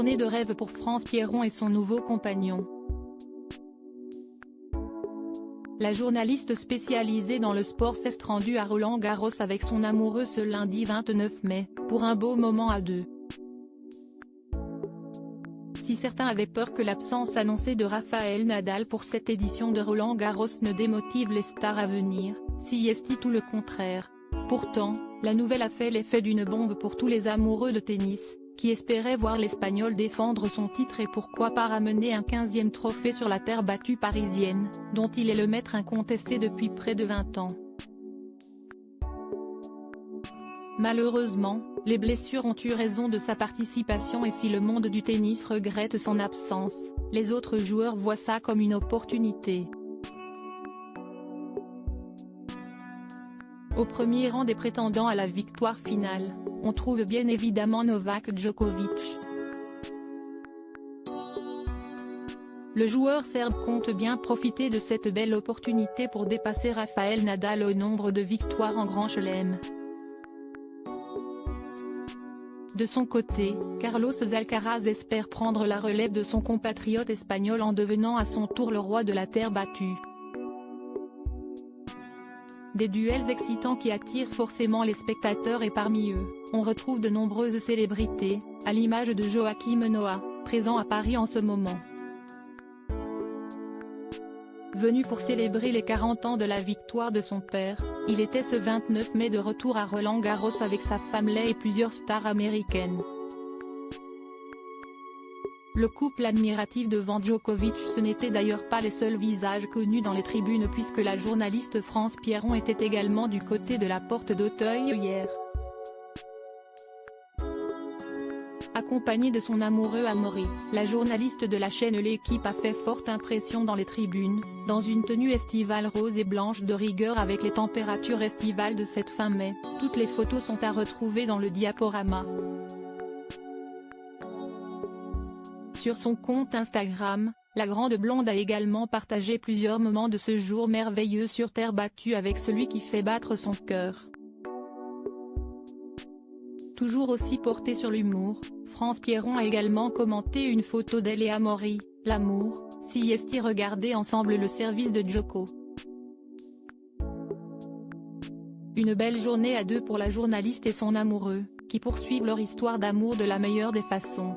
journée de rêve pour France Pierron et son nouveau compagnon. La journaliste spécialisée dans le sport s'est rendue à Roland-Garros avec son amoureux ce lundi 29 mai, pour un beau moment à deux. Si certains avaient peur que l'absence annoncée de Rafael Nadal pour cette édition de Roland-Garros ne démotive les stars à venir, si est tout le contraire. Pourtant, la nouvelle a fait l'effet d'une bombe pour tous les amoureux de tennis, qui espéraient voir l'Espagnol défendre son titre et pourquoi pas ramener un 15e trophée sur la terre battue parisienne, dont il est le maître incontesté depuis près de 20 ans. Malheureusement, les blessures ont eu raison de sa participation et si le monde du tennis regrette son absence, les autres joueurs voient ça comme une opportunité. Au premier rang des prétendants à la victoire finale, on trouve bien évidemment Novak Djokovic. Le joueur serbe compte bien profiter de cette belle opportunité pour dépasser Rafael Nadal au nombre de victoires en Grand Chelem. De son côté, Carlos Alcaraz espère prendre la relève de son compatriote espagnol en devenant à son tour le roi de la terre battue. Des duels excitants qui attirent forcément les spectateurs et parmi eux, on retrouve de nombreuses célébrités, à l'image de Joakim Noah, présent à Paris en ce moment. Venu pour célébrer les 40 ans de la victoire de son père, il était ce 29 mai de retour à Roland-Garros avec sa femme Leigh et plusieurs stars américaines. Le couple admiratif devant Djokovic, ce n'était d'ailleurs pas les seuls visages connus dans les tribunes puisque la journaliste France Pierron était également du côté de la porte d'Auteuil hier. Accompagnée de son amoureux Amaury, la journaliste de la chaîne L'Équipe a fait forte impression dans les tribunes, dans une tenue estivale rose et blanche de rigueur avec les températures estivales de cette fin mai. Toutes les photos sont à retrouver dans le diaporama. Sur son compte Instagram, la grande blonde a également partagé plusieurs moments de ce jour merveilleux sur terre battue avec celui qui fait battre son cœur. Toujours aussi portée sur l'humour, France Pierron a également commenté une photo d'elle et Amaury, l'amour, si est-ils regardé ensemble le service de Djoko. Une belle journée à deux pour la journaliste et son amoureux, qui poursuivent leur histoire d'amour de la meilleure des façons.